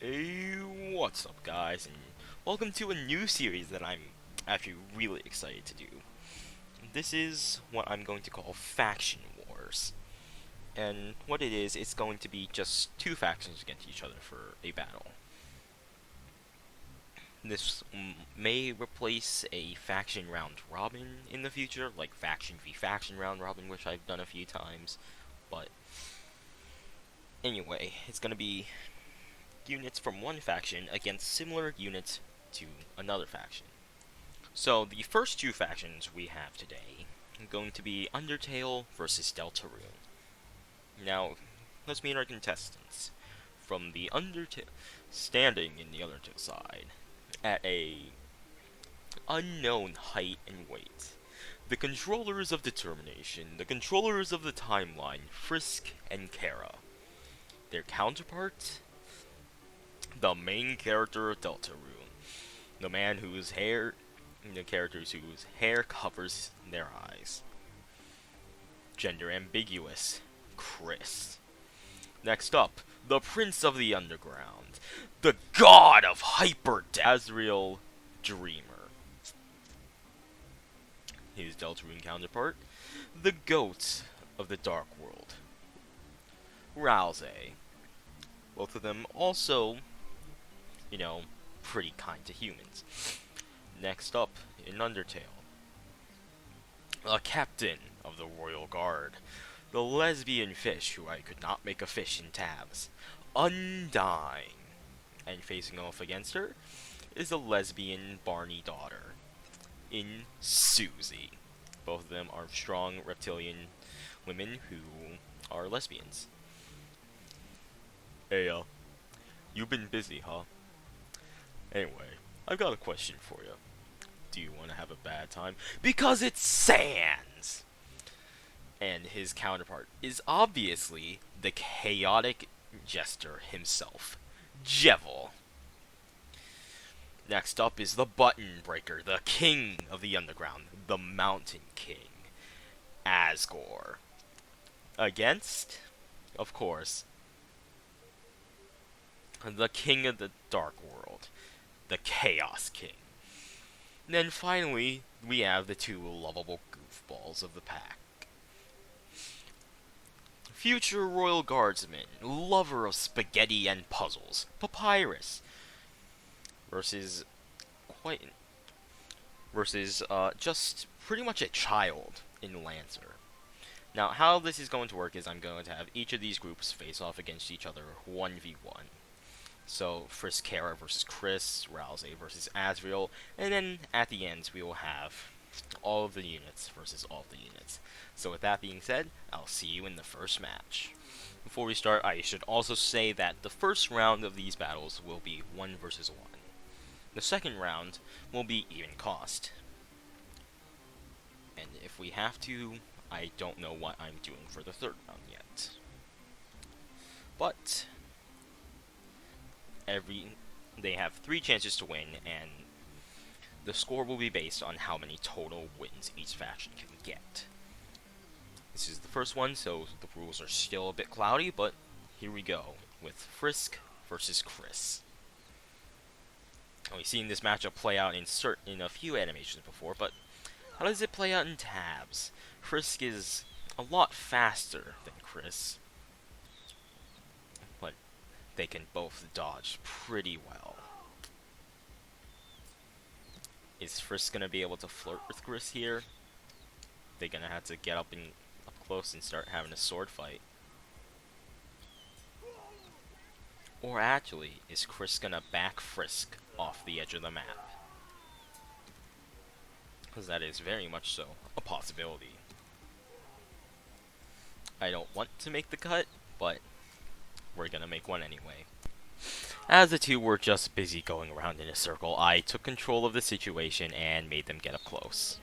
Hey, what's up guys, and welcome to a new series that I'm actually really excited to do. This is what I'm going to call Faction Wars. And what it is, it's going to be just two factions against each other for a battle. This may replace a faction round robin in the future, like faction v faction round robin, which I've done a few times. But anyway, it's going to be units from one faction against similar units to another faction. So the first two factions we have today are going to be Undertale versus Deltarune. Now, let's meet our contestants. From the Undertale, standing in the Undertale side, at a unknown height and weight, the controllers of determination, the controllers of the timeline, Frisk and Chara. Their counterpart, the main character of Deltarune, the man whose hair, the characters whose hair covers their eyes. Gender ambiguous, Kris. Next up, the Prince of the Underground, the God of Hyper Asriel, Dreamer. His Deltarune counterpart, the Goat of the Dark World, Ralsei. Both of them also, pretty kind to humans. Next up, in Undertale, a captain of the Royal Guard, the lesbian fish who I could not make a fish in tabs, Undyne. And facing off against her is a lesbian Barney daughter in Susie. Both of them are strong reptilian women who are lesbians. Hey, you've been busy, huh? Anyway, I've got a question for you. Do you want to have a bad time? Because it's Sans! And his counterpart is obviously the chaotic jester himself, Jevil. Next up is the Button Breaker, the king of the underground, the Mountain King, Asgore. Against, of course, the king of the Dark World, the Chaos King. And then finally, we have the two lovable goofballs of the pack. Future Royal Guardsman, lover of spaghetti and puzzles, Papyrus, versus just pretty much a child in Lancer. Now, how this is going to work is I'm going to have each of these groups face off against each other 1v1. So, Frisk Chara versus Kris, Ralsei versus Asriel, and then at the end we will have all of the units versus all of the units. So with that being said, I'll see you in the first match. Before we start, I should also say that the first round of these battles will be 1 versus 1. The second round will be even cost. And if we have to, I don't know what I'm doing for the third round yet. But they have 3 chances to win, and the score will be based on how many total wins each faction can get. This is the first one, so the rules are still a bit cloudy, but here we go with Frisk versus Kris. We've seen this matchup play out in a few animations before, but how does it play out in tabs? Frisk is a lot faster than Kris, but they can both dodge pretty well. Is Frisk gonna be able to flirt with Kris here? They're gonna have to get up close and start having a sword fight. Or actually, is Kris gonna back Frisk off the edge of the map? Because that is very much so a possibility. I don't want to make the cut, but we're gonna make one anyway. As the two were just busy going around in a circle, I took control of the situation and made them get up close.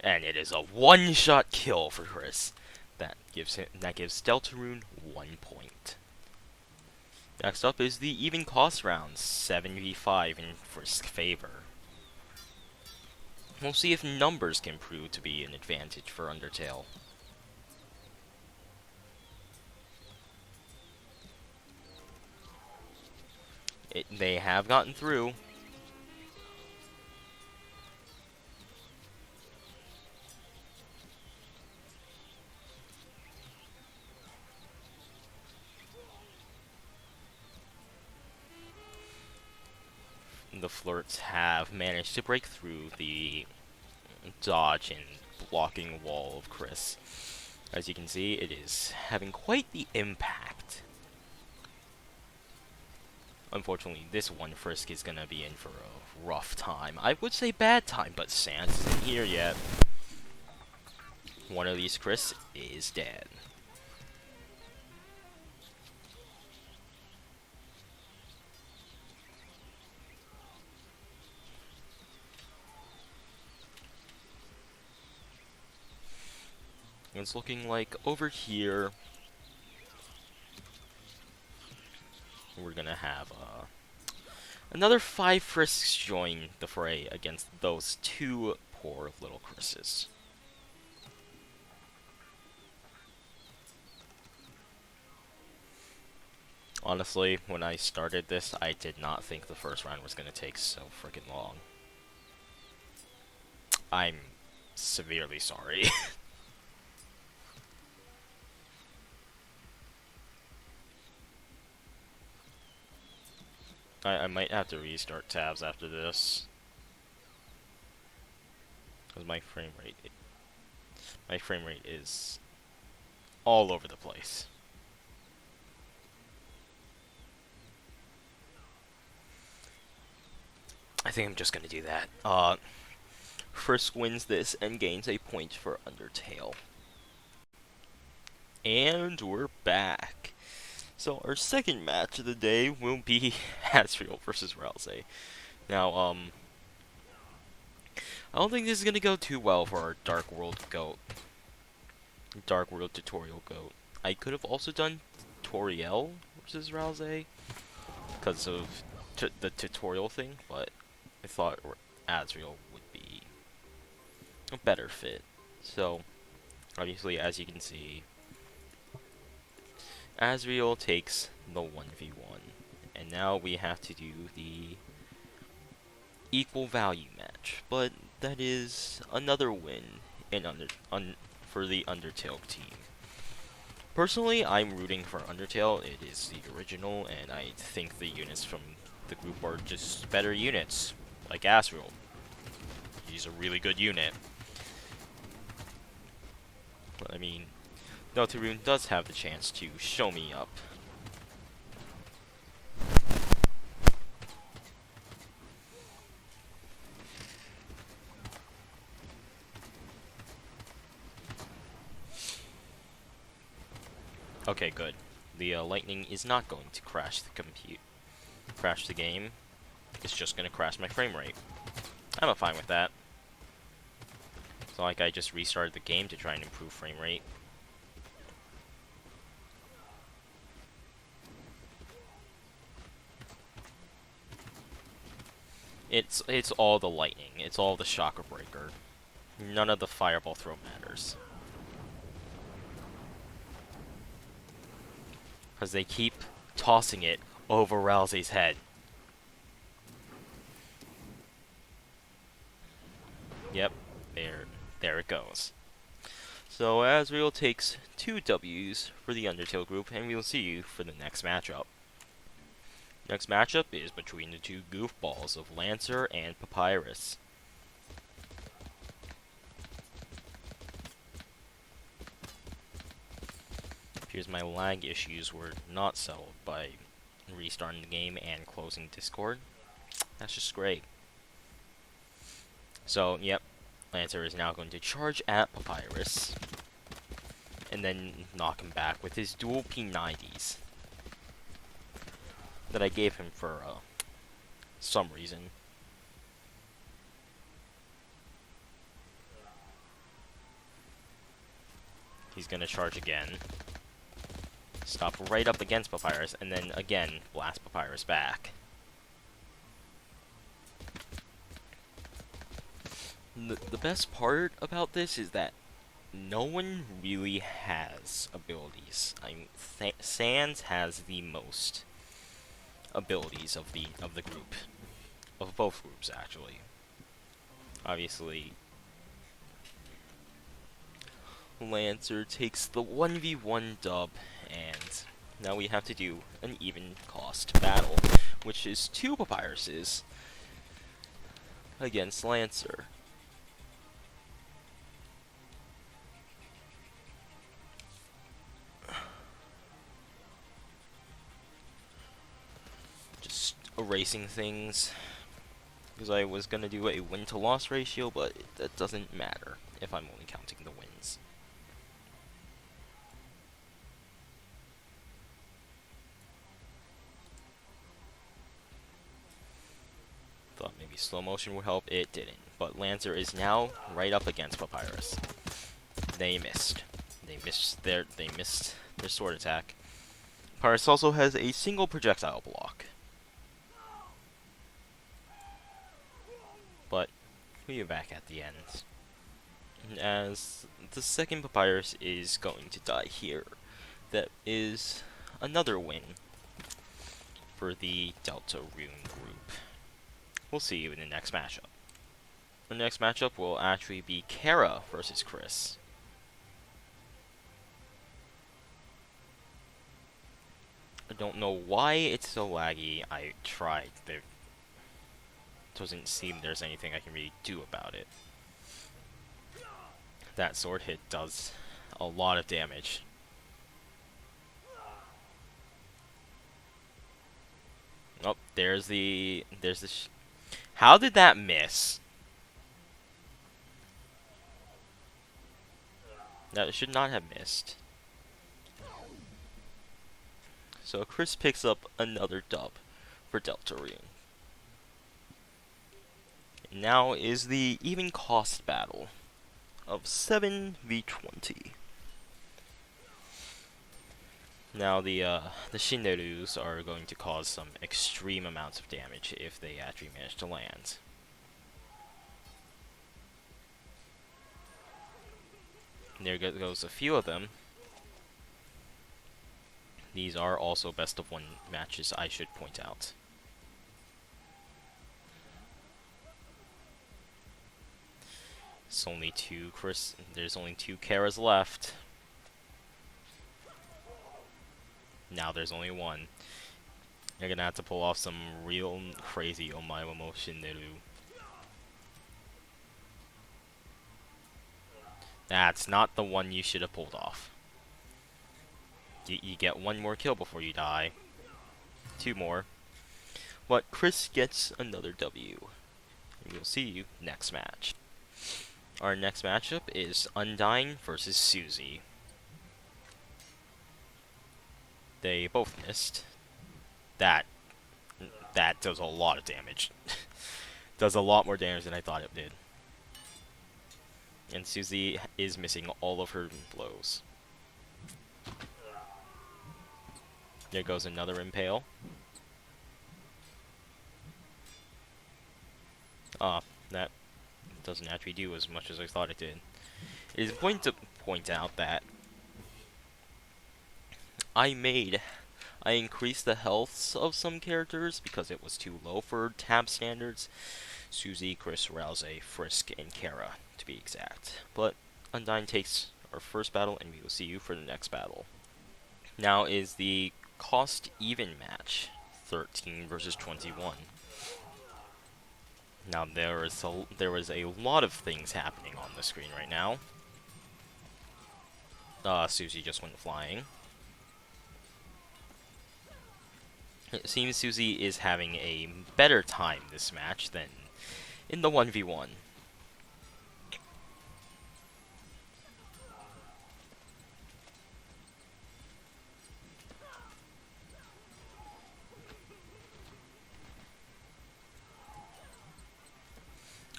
And it is a one-shot kill for Kris. That gives Deltarune 1 point. Next up is the even cost round, 7v5 in Frisk's favor. We'll see if numbers can prove to be an advantage for Undertale. They have gotten through. The Flirts have managed to break through the dodge and blocking wall of Kris. As you can see, it is having quite the impact. Unfortunately, this one Frisk is gonna be in for a rough time. I would say bad time, but Sans isn't here yet. One of these Kris is dead. It's looking like over here we're gonna have another 5 Frisks join the fray against those 2 poor little Krises. Honestly, when I started this, I did not think the first round was gonna take so freaking long. I'm severely sorry. I might have to restart tabs after this. Because my frame rate is all over the place. I think I'm just gonna do that. Frisk wins this and gains a point for Undertale. And we're back. So our second match of the day will be Asriel versus Ralsei. Now, I don't think this is gonna go too well for our Dark World tutorial goat. I could have also done Toriel versus Ralsei because of the tutorial thing, but I thought Asriel would be a better fit. So, obviously, as you can see, Asriel takes the 1v1, and now we have to do the equal value match, but that is another win in for the Undertale team. Personally, I'm rooting for Undertale. It is the original, and I think the units from the group are just better units, like Asriel. He's a really good unit. But I mean, Deltarune does have the chance to show me up. Okay, good. The lightning is not going to crash the game. It's just going to crash my frame rate. I'm fine with that. It's not like I just restarted the game to try and improve frame rate. It's all the lightning. It's all the shocker breaker. None of the fireball throw matters. Because they keep tossing it over Ralsei's head. Yep, there it goes. So Asriel takes 2 W's for the Undertale group, and we'll see you for the next matchup. Next matchup is between the 2 goofballs of Lancer and Papyrus. Appears my lag issues were not settled by restarting the game and closing Discord. That's just great. So, yep, Lancer is now going to charge at Papyrus, and then knock him back with his dual P90s that I gave him for some reason. He's gonna charge again. Stop right up against Papyrus, and then again blast Papyrus back. The best part about this is that no one really has abilities. Sans has the most abilities of the group, of both groups actually. Obviously, Lancer takes the 1v1 dub, and now we have to do an even cost battle, which is 2 Papyruses against Lancer. Just erasing things, because I was gonna do a win to loss ratio, but that doesn't matter if I'm only counting the wins. Thought maybe slow motion would help, it didn't. But Lancer is now right up against Papyrus. They missed. They missed their sword attack. Papyrus also has a single projectile block. But we are back at the end. As the second Papyrus is going to die here. That is another win for the Deltarune group. We'll see you in the next matchup. The next matchup will actually be Chara versus Kris. I don't know why it's so laggy. I tried. There doesn't seem there's anything I can really do about it. That sword hit does a lot of damage. Oh, there's the how did that miss? That should not have missed. So Kris picks up another dub for Deltarune. Now is the even cost battle of 7v20. Now the Shinderus are going to cause some extreme amounts of damage if they actually manage to land. There goes a few of them. These are also best of 1 matches, I should point out. It's only 2 Kris. There's only 2 Charas left. Now there's only 1. You're gonna have to pull off some real crazy Omaiwa Shinderu. That's not the one you should have pulled off. You get 1 more kill before you die. 2 more. But Kris gets another W. We'll see you next match. Our next matchup is Undyne versus Susie. They both missed. That does a lot of damage. Does a lot more damage than I thought it did. And Susie is missing all of her blows. There goes another impale. That doesn't actually do as much as I thought it did. It is important to point out that I increased the healths of some characters because it was too low for tab standards. Susie, Kris, Ralsei, Frisk, and Chara, to be exact. But Undyne takes our first battle, and we will see you for the next battle. Now is the cost even match, 13 versus 21. Now there is a lot of things happening on the screen right now. Susie just went flying. It seems Susie is having a better time this match than in the 1v1.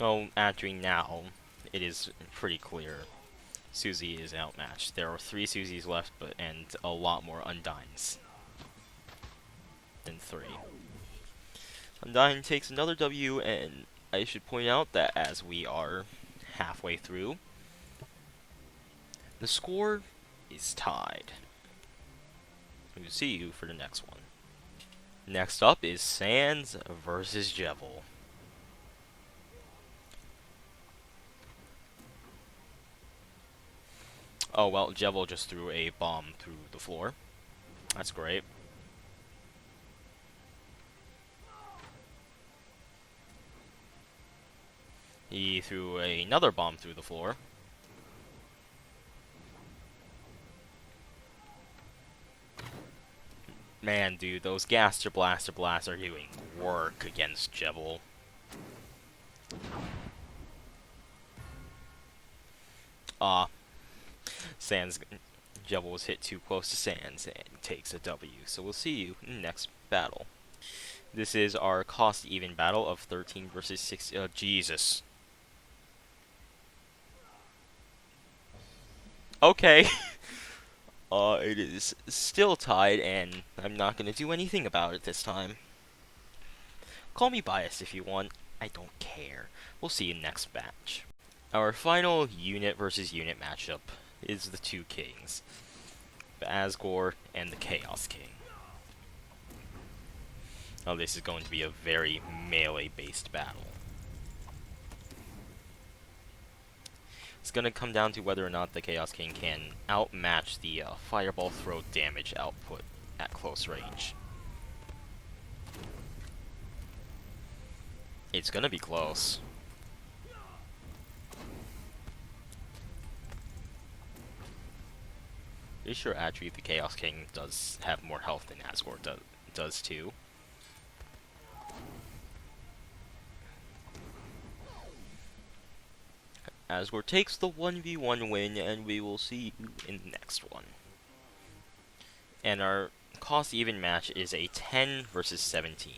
Oh, actually now, it is pretty clear Susie is outmatched. There are 3 Susies left, and a lot more Undynes than 3. Undyne takes another W, and I should point out that as we are halfway through. The score is tied. We'll see you for the next one. Next up is Sans versus Jevil. Oh well, Jevil just threw a bomb through the floor. That's great. He threw another bomb through the floor. Man, dude, those Gaster Blaster Blasts are doing work against Jevil. Jevil was hit too close to Sans and takes a W. So we'll see you in the next battle. This is our cost even battle of 13 versus 6. Jesus. Okay. It is still tied, and I'm not gonna do anything about it this time. Call me biased if you want. I don't care. We'll see you next match. Our final unit versus unit matchup is the two kings, the Asgore and the Chaos King. Now this is going to be a very melee-based battle. It's going to come down to whether or not the Chaos King can outmatch the Fireball Throw damage output at close range. It's going to be close. Pretty sure actually the Chaos King does have more health than Asgore does too. Asgore takes the 1v1 win, and we will see you in the next one. And our cost even match is a 10 versus 17.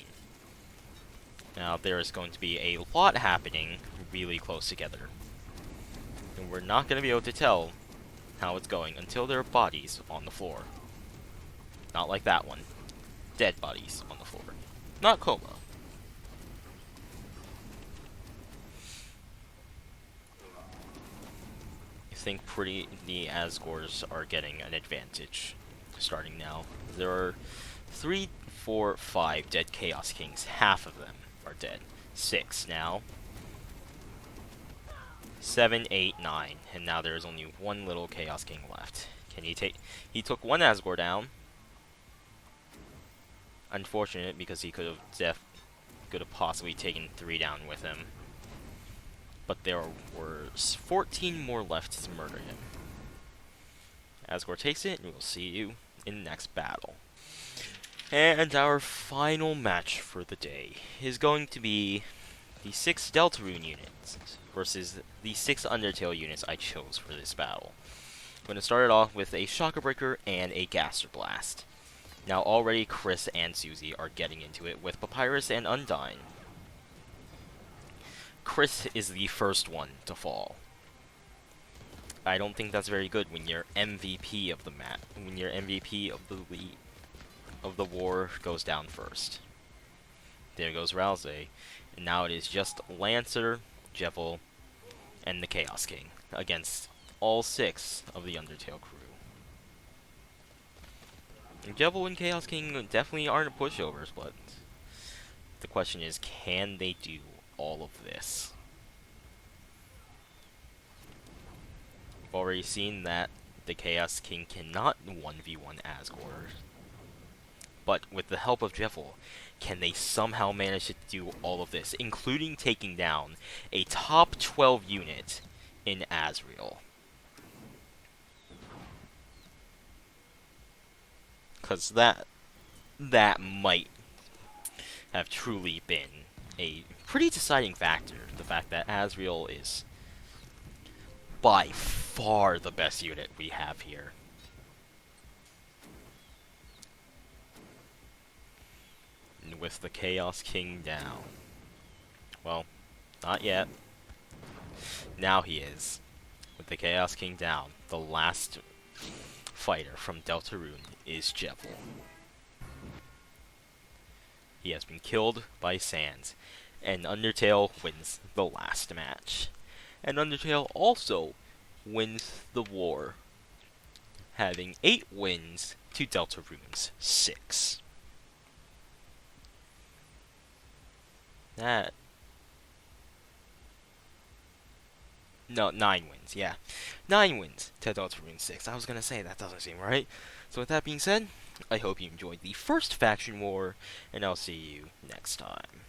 Now there is going to be a lot happening really close together. And we're not going to be able to tell how it's going until there are bodies on the floor. Not like that one. Dead bodies on the floor. Not coma. I think the Asgores are getting an advantage starting now. There are 3, 4, 5 dead Chaos Kings. Half of them are dead. 6 now. 7, 8, 9, and now there is only one little Chaos King left. Can he take? He took one Asgore down. Unfortunate, because he could have possibly taken 3 down with him. But there were 14 more left to murder him. Asgore takes it, and we'll see you in the next battle. And our final match for the day is going to be the 6 Deltarune units versus the 6 Undertale units I chose for this battle. I'm going to start it off with a Shocker Breaker and a Gaster Blast. Now already Kris and Susie are getting into it with Papyrus and Undyne. Kris is the first one to fall. I don't think that's very good when your MVP of the when your MVP of the war goes down first. There goes Ralsei, and now it is just Lancer, Jevil, and the Chaos King against all 6 of the Undertale crew. And Jevil and Chaos King definitely aren't pushovers, but the question is, can they do all of this? We've already seen that the Chaos King cannot 1v1 Asgore. But with the help of Jevil, can they somehow manage to do all of this, including taking down a top 12 unit in Asriel? Because that might have truly been a pretty deciding factor. The fact that Asriel is by far the best unit we have here. And with the Chaos King down. Well, not yet. Now he is. With the Chaos King down, the last fighter from Deltarune is Jevil. He has been killed by Sans, and Undertale wins the last match. And Undertale also wins the war, having 8 wins to Deltarune's 6. That... No, 9 wins, yeah. 9 wins to Deltarune 6. I was gonna say, that doesn't seem right. So with that being said, I hope you enjoyed the first faction war, and I'll see you next time.